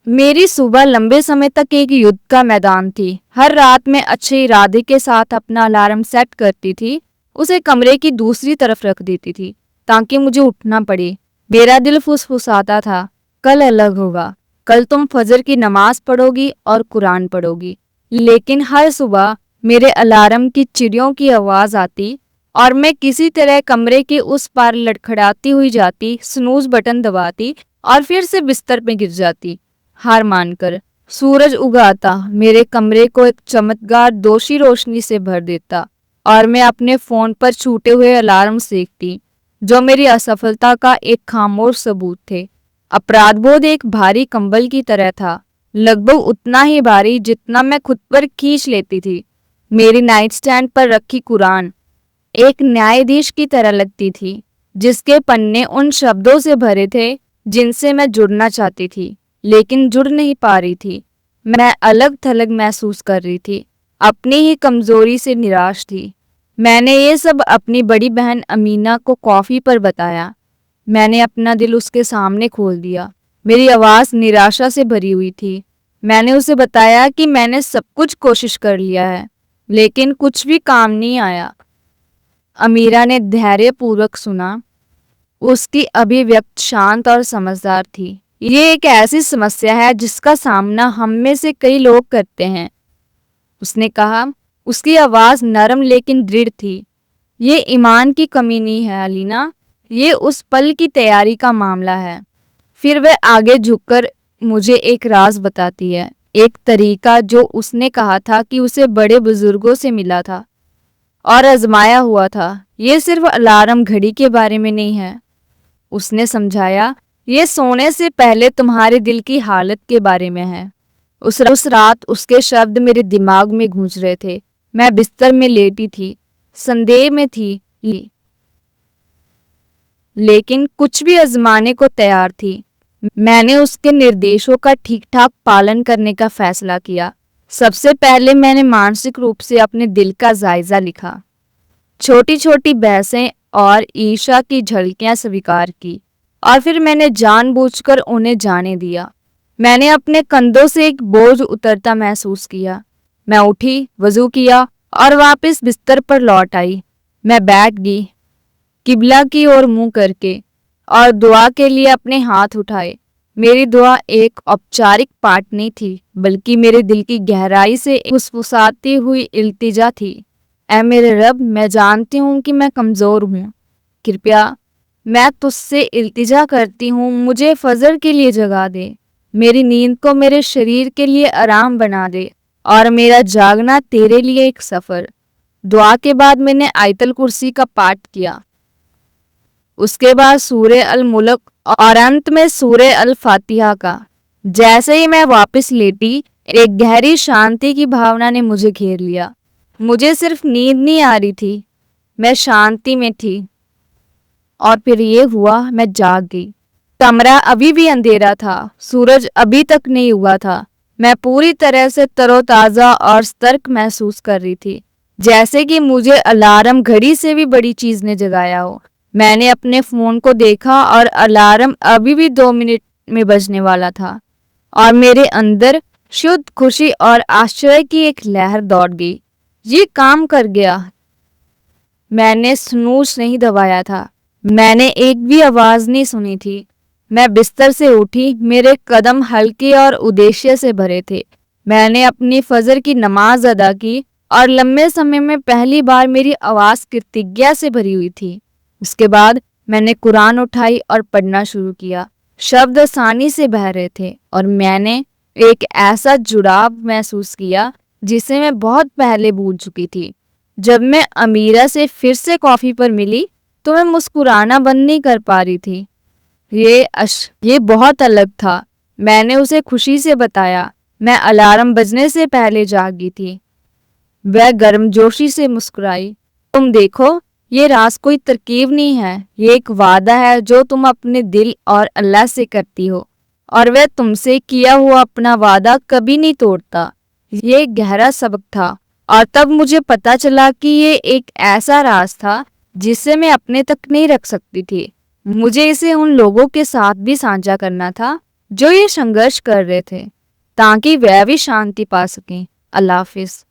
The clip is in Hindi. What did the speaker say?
मेरी सुबह लंबे समय तक एक युद्ध का मैदान थी। हर रात मैं अच्छे इरादे के साथ अपना अलार्म सेट करती थी, उसे कमरे की दूसरी तरफ रख देती थी ताकि मुझे उठना पड़े। मेरा दिल फुसफुसाता था, कल अलग होगा, कल तुम फजर की नमाज पढ़ोगी और कुरान पढ़ोगी। लेकिन हर सुबह मेरे अलार्म की चिड़ियों की आवाज़ आती और मैं किसी तरह कमरे के उस पार लड़खड़ाती हुई जाती, स्नूज बटन दबाती और फिर से बिस्तर पे गिर जाती। हार मानकर सूरज उगाता मेरे कमरे को एक चमकदार दोषी रोशनी से भर देता और मैं अपने फोन पर छूटे हुए अलार्म देखती, जो मेरी असफलता का एक खामोश सबूत थे। अपराधबोध एक भारी कंबल की तरह था, लगभग उतना ही भारी जितना मैं खुद पर खींच लेती थी। मेरी नाइट स्टैंड पर रखी कुरान एक न्यायाधीश की तरह लगती थी, जिसके पन्ने उन शब्दों से भरे थे जिनसे मैं जुड़ना चाहती थी लेकिन जुड़ नहीं पा रही थी। मैं अलग थलग महसूस कर रही थी, अपनी ही कमजोरी से निराश थी। मैंने ये सब अपनी बड़ी बहन अमीना को कॉफी पर बताया। मैंने अपना दिल उसके सामने खोल दिया। मेरी आवाज़ निराशा से भरी हुई थी। मैंने उसे बताया कि मैंने सब कुछ कोशिश कर लिया है लेकिन कुछ भी काम नहीं आया। अमीरा ने धैर्यपूर्वक सुना। उसकी अभिव्यक्ति शांत और समझदार थी। ये एक ऐसी समस्या है जिसका सामना हम में से कई लोग करते हैं, उसने कहा। उसकी आवाज़ नरम लेकिन दृढ़ थी। ये ईमान की कमी नहीं है अलीना, ये उस पल की तैयारी का मामला है। फिर वह आगे झुककर मुझे एक राज बताती है, एक तरीका जो उसने कहा था कि उसे बड़े बुजुर्गों से मिला था और आजमाया हुआ था। ये सिर्फ अलार्म घड़ी के बारे में नहीं है, उसने समझाया, ये सोने से पहले तुम्हारे दिल की हालत के बारे में है। उस रात उसके शब्द मेरे दिमाग में गूंज रहे थे। मैं बिस्तर में लेटी थी, संदेह में थी, लेकिन कुछ भी आजमाने को तैयार थी। मैंने उसके निर्देशों का ठीक ठाक पालन करने का फैसला किया। सबसे पहले मैंने मानसिक रूप से अपने दिल का जायजा लिखा, छोटी छोटी बहसें और ईर्ष्या की झलकियां स्वीकार की और फिर मैंने जानबूझकर उन्हें जाने दिया। मैंने अपने कंधों से एक बोझ उतरता महसूस किया। मैं उठी, वजू किया और वापस बिस्तर पर लौट आई। मैं बैठ गई, किबला की ओर मुंह करके, और दुआ के लिए अपने हाथ उठाए। मेरी दुआ एक औपचारिक पाठ नहीं थी, बल्कि मेरे दिल की गहराई से फुसफुसाती हुई इल्तिजा थी। ऐ मेरे रब, मैं जानती हूँ कि मैं कमज़ोर हूँ। कृपया मैं तुझसे इल्तिजा करती हूँ, मुझे फजर के लिए जगा दे, मेरी नींद को मेरे शरीर के लिए आराम बना दे और मेरा जागना तेरे लिए एक सफ़र। दुआ के बाद मैंने आयतल कुर्सी का पाठ किया, उसके बाद सूरे अल मुल्क और अंत में सूरे अल फातिहा का। जैसे ही मैं वापस लेटी, एक गहरी शांति की भावना ने मुझे घेर लिया। मुझे सिर्फ नींद नहीं आ रही थी, मैं शांति में थी। और फिर ये हुआ, मैं जाग गई। कमरा अभी भी अंधेरा था, सूरज अभी तक नहीं हुआ था। मैं पूरी तरह से तरोताज़ा और सतर्क महसूस कर रही थी, जैसे कि मुझे अलार्म घड़ी से भी बड़ी चीज़ ने जगाया हो। मैंने अपने फ़ोन को देखा और अलार्म अभी भी 2 मिनट में बजने वाला था और मेरे अंदर शुद्ध खुशी और आश्चर्य की एक लहर दौड़ गई। ये काम कर गया। मैंने स्नूज नहीं दबाया था, मैंने एक भी आवाज़ नहीं सुनी थी। मैं बिस्तर से उठी, मेरे कदम हल्के और उद्देश्य से भरे थे। मैंने अपनी फजर की नमाज अदा की और लंबे समय में पहली बार मेरी आवाज़ कृतज्ञता से भरी हुई थी। उसके बाद मैंने कुरान उठाई और पढ़ना शुरू किया। शब्द आसानी से बह रहे थे और मैंने एक ऐसा जुड़ाव महसूस किया जिसे मैं बहुत पहले भूल चुकी थी। जब मैं अमीरा से फिर से कॉफ़ी पर मिली तो मैं मुस्कुराना बंद नहीं कर पा रही थी। ये बहुत अलग था, मैंने उसे खुशी से बताया। मैं अलार्म बजने से पहले जागी थी। वह गर्मजोशी से मुस्कुराई। तुम देखो, ये राज कोई तरकीब नहीं है, ये एक वादा है जो तुम अपने दिल और अल्लाह से करती हो, और वह तुमसे किया हुआ अपना वादा कभी नहीं तोड़ता। ये एक गहरा सबक था और तब मुझे पता चला कि ये एक ऐसा राज था जिसे मैं अपने तक नहीं रख सकती थी। मुझे इसे उन लोगों के साथ भी साझा करना था जो ये संघर्ष कर रहे थे ताकि वह भी शांति पा सकें। अल्लाह हाफिज।